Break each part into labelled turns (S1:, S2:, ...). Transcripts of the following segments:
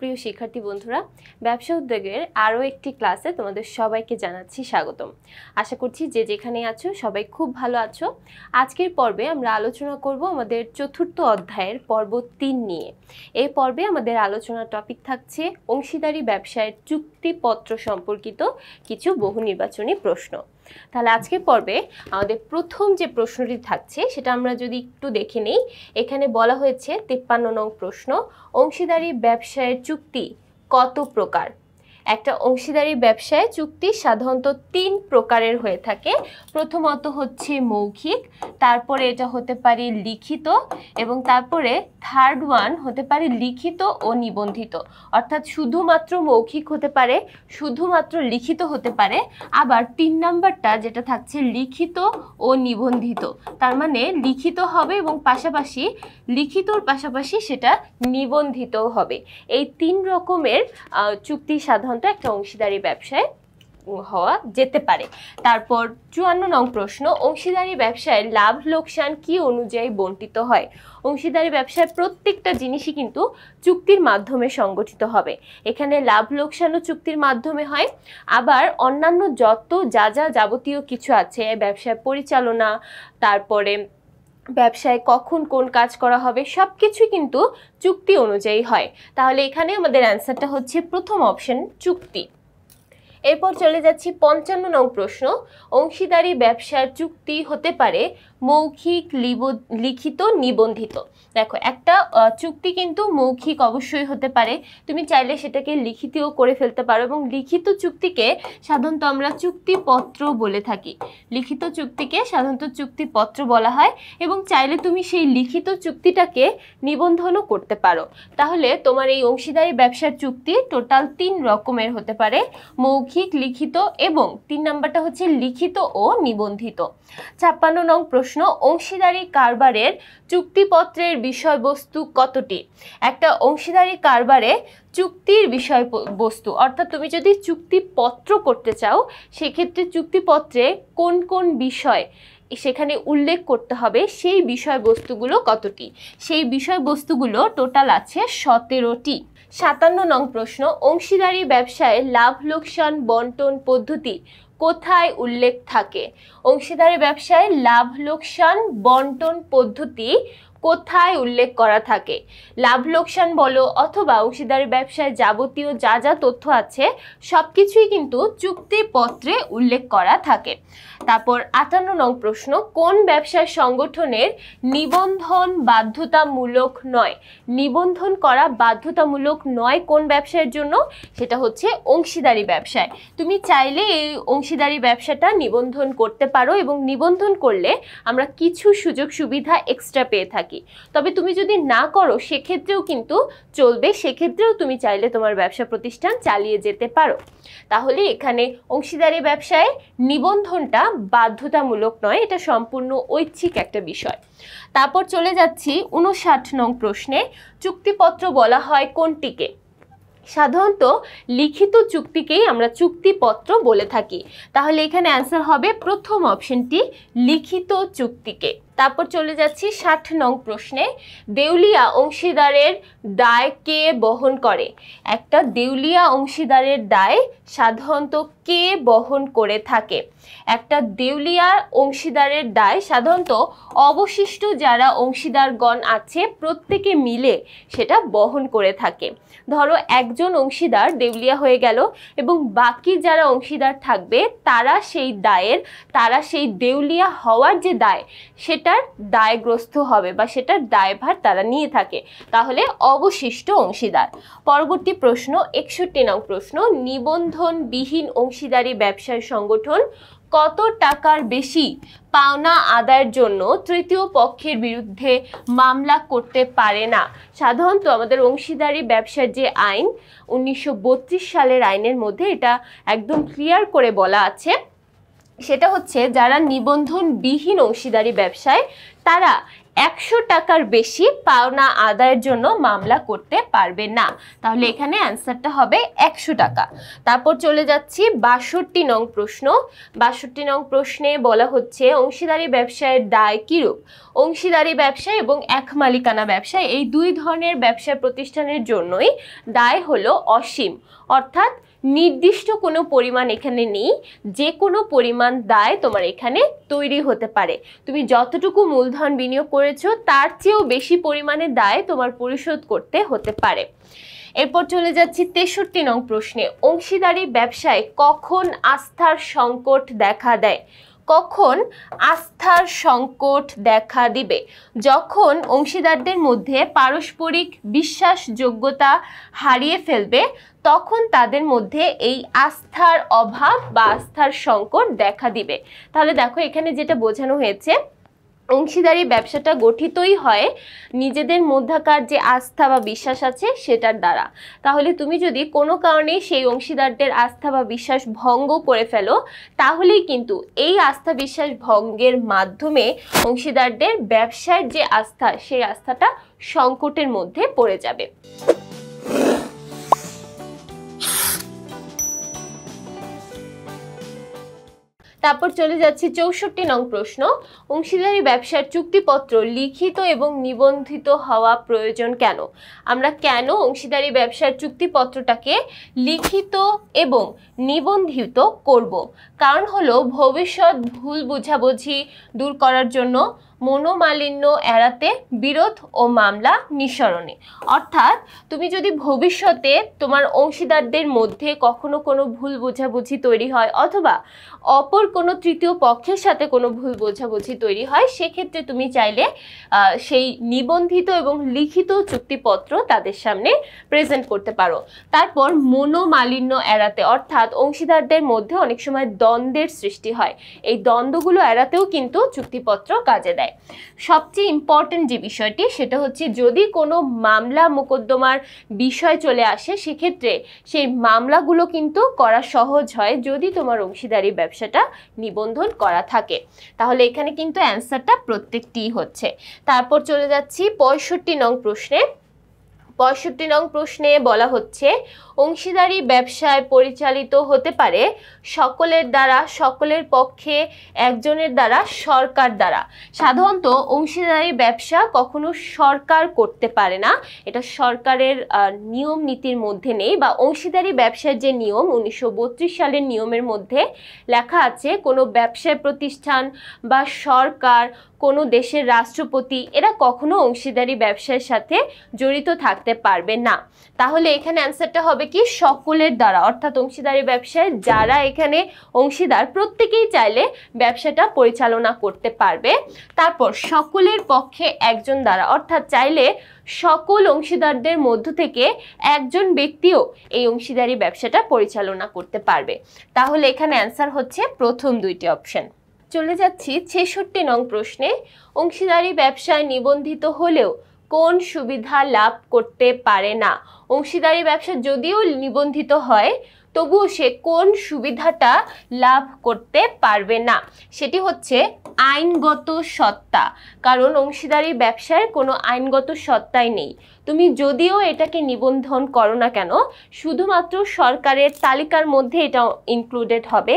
S1: প্রিয় শিক্ষার্থী বন্ধুরা, ব্যবসা উদ্যোগের আরও একটি ক্লাসে তোমাদের সবাইকে জানাচ্ছি স্বাগতম। আশা করছি যে যেখানে আছো সবাই খুব ভালো আছো। আজকের পর্বে আমরা আলোচনা করব আমাদের চতুর্থ অধ্যায়ের পর্ব 3 নিয়ে। এই পর্বে আমাদের আলোচনার টপিক থাকছে অংশীদারি ব্যবসায়ের চুক্তিপত্র সম্পর্কিত কিছু বহু নির্বাচনী প্রশ্ন। তাহলে আজকের পর্বে আমাদের প্রথম যে প্রশ্নটি থাকছে সেটা আমরা যদি একটু দেখে নিই। এখানে বলা হয়েছে 53 নং প্রশ্ন, অংশীদারি ব্যবসায়ের চুক্তি কত প্রকার? একটা অংশীদারি ব্যবসায় চুক্তি সাধারণত 3 প্রকারের হয়ে থাকে। প্রথমত হচ্ছে মৌখিক, তারপরে এটা হতে পারে লিখিত, এবং তারপরে থার্ড ওয়ান হতে পারে লিখিত ও নিবন্ধিত। অর্থাৎ শুধুমাত্র মৌখিক হতে পারে, শুধুমাত্র লিখিত হতে পারে, আবার 3 নাম্বারটা যেটা থাকছে লিখিত ও নিবন্ধিত। তার মানে লিখিত হবে এবং পাশাপাশি লিখিতর পাশাপাশি সেটা নিবন্ধিতও হবে। এই 3 রকমের চুক্তি সাধারণত একটা অংশীদারি ব্যবসায় হওয়া যেতে পারে। তারপর 54 নং প্রশ্ন, অংশীদারি ব্যবসায় লাভ লোকসান কি অনুযায়ী বণ্টিত হয়? অংশীদারি ব্যবসায় প্রত্যেকটা জিনিসই কিন্তু চুক্তির মাধ্যমে সংগঠিত হবে। এখানে লাভ লোকসানও চুক্তির মাধ্যমে হয়, আবার অন্যান্য যত যা যাবতীয় কিছু আছে, ব্যবসায় পরিচালনা, তারপরে ব্যবসায় কখন কোন কাজ করা হবে, সব কিছুই কিন্তু চুক্তি অনুযায়ী হয়। তাহলে এখানে আমাদের অ্যান্সারটা হচ্ছে প্রথম অপশন, চুক্তি। এরপর চলে যাচ্ছি 55 নং প্রশ্ন, অংশীদারি ব্যবসার চুক্তি হতে পারে মৌখিক, লিখিত, নিবন্ধিত। দেখো, একটা চুক্তি কিন্তু মৌখিক অবশ্যই হতে পারে, তুমি চাইলে সেটাকে লিখিতও করে ফেলতে পারো, এবং লিখিত চুক্তিকে সাধারণত আমরা চুক্তিপত্র বলে থাকি। লিখিত চুক্তিকে সাধারণত চুক্তিপত্র বলা হয়, এবং চাইলে তুমি সেই লিখিত চুক্তিটাকে নিবন্ধনও করতে পারো। তাহলে তোমার এই অংশীদারি ব্যবসার চুক্তি টোটাল 3 রকমের হতে পারে, মৌখিক, লিখিত এবং 3 নাম্বারটা হচ্ছে লিখিত ও নিবন্ধিত। 56 নং প্রশ্ন, অংশীদারি কারবারের চুক্তিপত্রের বিষয়বস্তু কতটি? একটা অংশীদারি কারবারে চুক্তির বিষয়বস্তু, অর্থাৎ তুমি যদি চুক্তিপত্র করতে চাও সেক্ষেত্রে চুক্তিপত্রে কোন কোন বিষয় সেখানে উল্লেখ করতে হবে, সেই বিষয়বস্তুগুলো কতটি? সেই বিষয়বস্তুগুলো টোটাল আছে 17টি। 57 নং প্রশ্ন, অংশীদারি ব্যবসায় লাভ লোকসান বন্টন পদ্ধতি কোথায় উল্লেখ থাকে? অংশীদারি ব্যবসায় লাভ লোকসান বন্টন পদ্ধতি কোথায় উল্লেখ করা থাকে? লাভ লোকসান বলো অথবা অংশীদারি ব্যবসায় যাবতীয় যা তথ্য আছে সব কিছুই কিন্তু চুক্তিপত্রে উল্লেখ করা থাকে। তারপর 58 নং প্রশ্ন, কোন ব্যবসায় সংগঠনের নিবন্ধন বাধ্যতামূলক নয়? নিবন্ধন করা বাধ্যতামূলক নয় কোন ব্যবসায়ের জন্য? সেটা হচ্ছে অংশীদারি ব্যবসায়। তুমি চাইলে এই অংশীদারি ব্যবসাটা নিবন্ধন করতে পারো, এবং নিবন্ধন করলে আমরা কিছু সুযোগ সুবিধা এক্সট্রা পেয়ে থাকি। তবে তুমি যদি না করো সেক্ষেত্রেও কিন্তু চলবে, সেক্ষেত্রেও তুমি চাইলে তোমার ব্যবসা প্রতিষ্ঠান চালিয়ে যেতে পারো। তাহলে এখানে অংশীদারি ব্যবসায় নিবন্ধনটা বাধ্যতামূলক নয়, এটা সম্পূর্ণ ঐচ্ছিক একটা বিষয়। তারপর চলে যাচ্ছি 59 নং প্রশ্নে, চুক্তিপত্র বলা হয় কোনটিকে? সাধারণত লিখিত চুক্তিকেই আমরা চুক্তিপত্র বলে থাকি। তাহলে এখানে অ্যান্সার হবে প্রথম অপশনটি, লিখিত চুক্তিকে। তারপর চলে যাচ্ছি 60 নং প্রশ্নে, দেউলিয়া অংশীদারের দায় কে বহন করে? একটা দেউলিয়া অংশীদারের দায় সাধারণত কে বহন করে থাকে? একটা দেউলিয়া অংশীদারের দায় সাধারণত অবশিষ্ট যারা অংশীদারগণ আছে প্রত্যেকে মিলে সেটা বহন করে থাকে। ধরো একজন অংশীদার দেউলিয়া হয়ে গেল এবং বাকি যারা অংশীদার থাকবে তারা সেই দেউলিয়া হওয়ার যে দায় সেটার দায়গ্রস্ত হবে বা সেটার দায়ভার তারা নিয়ে থাকে, তাহলে অবশিষ্ট অংশীদার। পরবর্তী প্রশ্ন 61 নং প্রশ্ন, নিবন্ধনবিহীন অংশীদারি ব্যবসায় সংগঠন কত টাকার বেশি পাওনা আদায়ের জন্য তৃতীয় পক্ষের বিরুদ্ধে মামলা করতে পারে না? সাধারণত আমাদের অংশীদারি ব্যবসার যে আইন 1932 সালের আইনের মধ্যে এটা একদম ক্লিয়ার করে বলা আছে, সেটা হচ্ছে যারা নিবন্ধনবিহীন অংশীদারি ব্যবসায় তারা 100 টাকার বেশি পাওনা আদায়ের জন্য মামলা করতে পারবে না। তাহলে এখানে অ্যান্সারটা হবে 100 টাকা। তারপর চলে যাচ্ছি 62 নং প্রশ্ন। 62 নং প্রশ্নে বলা হচ্ছে অংশীদারি ব্যবসায়ের দায় কিরূপ। অংশীদারি ব্যবসা এবং এক মালিকানা ব্যবসা এই দুই ধরনের ব্যবসা প্রতিষ্ঠানের জন্যই দায় হলো অসীম, অর্থাৎ নির্দিষ্ট কোনো পরিমাণ এখানে নেই, যে কোনো পরিমাণ দায় তোমার এখানে তৈরি হতে পারে। তুমি যতটুকু মূলধন বিনিয়োগ করেছো তার চেয়েও বেশি পরিমাণে দায় তোমার পরিশোধ করতে হতে পারে। এরপর চলে যাচ্ছি 63 নং প্রশ্নে অংশীদারি ব্যবসায় কখন আস্থার সংকট দেখা দেয়। কখন আস্থার সংকট দেখা দিবে? যখন অংশীদারদের মধ্যে পারস্পরিক বিশ্বাসযোগ্যতা হারিয়ে ফেলবে, তখন তাদের মধ্যে এই আস্থার অভাব বা আস্থার সংকট দেখা দিবে। তাহলে দেখো এখানে যেটা বোঝানো হয়েছে, অংশীদারি ব্যবসাটা গঠিতই হয় নিজেদের মধ্যকার যে আস্থা বা বিশ্বাস আছে সেটার দ্বারা। তাহলে তুমি যদি কোনো কারণে সেই অংশীদারদের আস্থা বা বিশ্বাস ভঙ্গ করে ফেলো, তাহলেই কিন্তু এই আস্থা বিশ্বাস ভঙ্গের মাধ্যমে অংশীদারদের ব্যবসার যে আস্থা, সেই আস্থাটা সংকটের মধ্যে পড়ে যাবে। তারপর চলে যাচ্ছি 64 নং প্রশ্ন অংশীদারি ব্যবসার চুক্তিপত্র লিখিত এবং নিবন্ধিত হওয়া প্রয়োজন কেন? আমরা কেন অংশীদারি ব্যবসার চুক্তিপত্রটাকে লিখিত এবং নিবন্ধিত করব? কারণ হলো ভবিষ্যৎ ভুল বোঝাবুঝি দূর করার জন্য, মনোমালিন্য এড়াতে, বিরোধ ও মামলা নিঃসরণে। অর্থাৎ তুমি যদি ভবিষ্যতে তোমার অংশীদারদের মধ্যে কখনো কোনো ভুল বোঝাবুঝি তৈরি হয় অথবা অপর কোনো তৃতীয় পক্ষের সাথে কোনো ভুল বোঝাবুঝি তৈরি হয়, সেক্ষেত্রে তুমি চাইলে সেই নিবন্ধিত এবং লিখিত চুক্তিপত্র তাদের সামনে প্রেজেন্ট করতে পারো। তারপর মনোমালিন্য এড়াতে, অর্থাৎ অংশীদারদের মধ্যে অনেক সময় দ্বন্দ্বের সৃষ্টি হয়, এই দ্বন্দ্বগুলো এড়াতেও কিন্তু চুক্তিপত্র কাজে দেয়। সবচেয়ে ইম্পর্টেন্ট যে বিষয়টি সেটা হচ্ছে যদি কোনো মামলা মোকদ্দমার বিষয় চলে আসে, সেক্ষেত্রে সেই মামলাগুলো কিন্তু করা সহজ হয় যদি তোমার অংশীদারি ব্যবসাটা নিবন্ধন করা থাকে। তাহলে এখানে কিন্তু অ্যান্সারটা প্রত্যেকটি হচ্ছে। তারপর চলে যাচ্ছি 65 নং প্রশ্নে। 65 নং প্রশ্নে বলা হচ্ছে অংশীদারি ব্যবসায় পরিচালিত হতে পারে সকলের দ্বারা, সকলের পক্ষে, একজনের দ্বারা, সরকার দ্বারা। সাধারণত অংশীদারি ব্যবসা কখনো সরকার করতে পারে না, এটা সরকারের নিয়ম নীতির মধ্যে নেই, বা অংশীদারি ব্যবসার যে নিয়ম 1932 সালের নিয়মের মধ্যে লেখা আছে কোনো ব্যবসায় প্রতিষ্ঠান বা সরকার, কোনো দেশের রাষ্ট্রপতি এরা কখনো অংশীদারি ব্যবসার সাথে জড়িত থাকতে পারবে না। তাহলে এখানে অ্যান্সারটা হবে কি সকলের দ্বারা, অর্থাৎ অংশীদারি ব্যবসায় যারা এখানে অংশীদার প্রত্যেকেই চাইলে ব্যবসাটা পরিচালনা করতে পারবে। তারপর সকলের পক্ষে একজন দ্বারা, অর্থাৎ চাইলে সকল অংশীদারদের মধ্য থেকে একজন ব্যক্তিও এই অংশীদারি ব্যবসাটা পরিচালনা করতে পারবে। তাহলে এখানে অ্যান্সার হচ্ছে প্রথম দুইটি অপশন। চলে যাচ্ছি 66 নং প্রশ্নে অংশীদারি ব্যবসায় নিবন্ধিত হলেও কোন সুবিধা লাভ করতে পারে না? অংশীদারি ব্যবসা যদিও নিবন্ধিত হয় তবুও সে কোন সুবিধাটা লাভ করতে পারবে না? সেটি হচ্ছে আইনগত সত্তা। কারণ অংশীদারি ব্যবসার কোনো আইনগত সত্তাই নেই। তুমি যদিও এটাকে নিবন্ধন করো না কেন, শুধুমাত্র সরকারের তালিকার মধ্যে এটা ইনক্লুডেড হবে।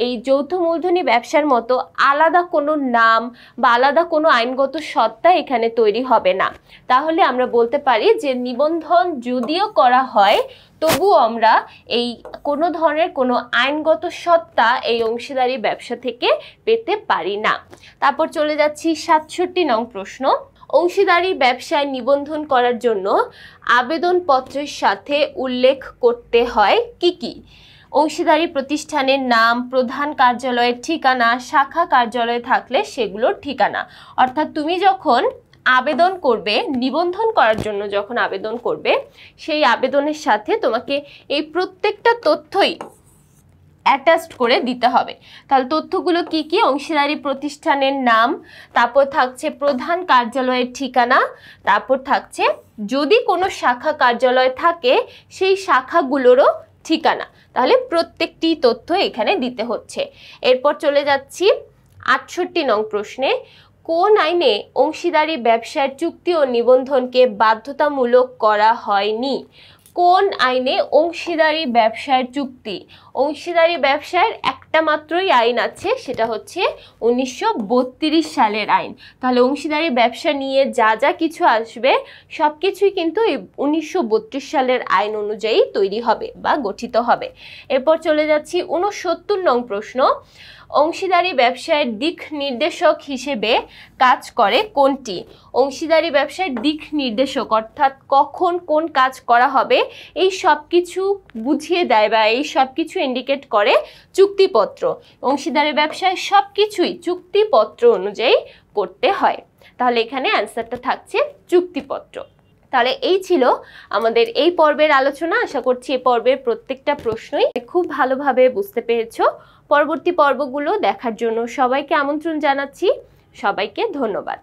S1: এই যৌথ মূলধনী ব্যবসার মতো আলাদা কোনো নাম বা আলাদা কোনো আইনগত সত্তা এখানে তৈরি হবে না। তাহলে আমরা বলতে পারি যে নিবন্ধন যদিও করা হয় তবুও আমরা এই কোনো ধরনের কোনো আইনগত সত্তা এই অংশীদারি ব্যবসা থেকে পেতে পারি না। তারপর চলে যাচ্ছি 67 নং প্রশ্ন অংশীদারি ব্যবসায় নিবন্ধন করার জন্য আবেদনপত্রের সাথে উল্লেখ করতে হয় কি কি? অংশীদারি প্রতিষ্ঠানের নাম, প্রধান কার্যালয়ের ঠিকানা, শাখা কার্যালয় থাকলে সেগুলোর ঠিকানা। অর্থাৎ তুমি যখন আবেদন করবে, নিবন্ধন করার জন্য যখন আবেদন করবে, সেই আবেদনের সাথে তোমাকে এই প্রত্যেকটা তথ্যই অ্যাটাচড করে দিতে হবে। তাহলে তথ্যগুলো কি কি? অংশীদারি প্রতিষ্ঠানের নাম, তারপর থাকছে প্রধান কার্যালয়ের ঠিকানা, তারপর থাকছে যদি কোনো শাখা কার্যালয় থাকে সেই শাখাগুলোরও ঠিকানা। তাহলে প্রত্যেকটি তথ্য এখানে দিতে হচ্ছে। এরপর চলে যাচ্ছি 68 নং প্রশ্নে কোন আইনে অংশীদারি ব্যবসার চুক্তি ও নিবন্ধনকে বাধ্যতামূলক করা হয়নি? কোন আইনে অংশীদারি ব্যবসার চুক্তি? অংশীদারি ব্যবসার একটা মাত্রই আইন আছে, সেটা হচ্ছে 1932 সালের আইন। তাহলে অংশীদারি ব্যবসা নিয়ে যা যা কিছু আসবে সব কিছুই কিন্তু এই 1932 সালের আইন অনুযায়ী তৈরি হবে বা গঠিত হবে। এরপর চলে যাচ্ছি 69 নং প্রশ্ন। অংশীদারি ব্যবসায়ের দিক নির্দেশক হিসেবে কাজ করে কোনটি? অংশীদারি ব্যবসার দিক নির্দেশক অর্থাৎ কখন কোন কাজ করা হবে এই সব কিছু বুঝিয়ে দেয় বা এই সব কিছু ইন্ডিকেট করে চুক্তিপত্র। অংশীদারি ব্যবসায় সব কিছুই চুক্তিপত্র অনুযায়ী করতে হয়। তাহলে এখানে অ্যান্সারটা থাকছে চুক্তিপত্র। তাহলে এই ছিল আমাদের এই পর্বের আলোচনা। আশা করছি এই পর্বের প্রত্যেকটা প্রশ্নই খুব ভালোভাবে বুঝতে পেরেছো। পরবর্তী পর্বগুলো দেখার জন্য সবাইকে আমন্ত্রণ জানাচ্ছি। সবাইকে ধন্যবাদ।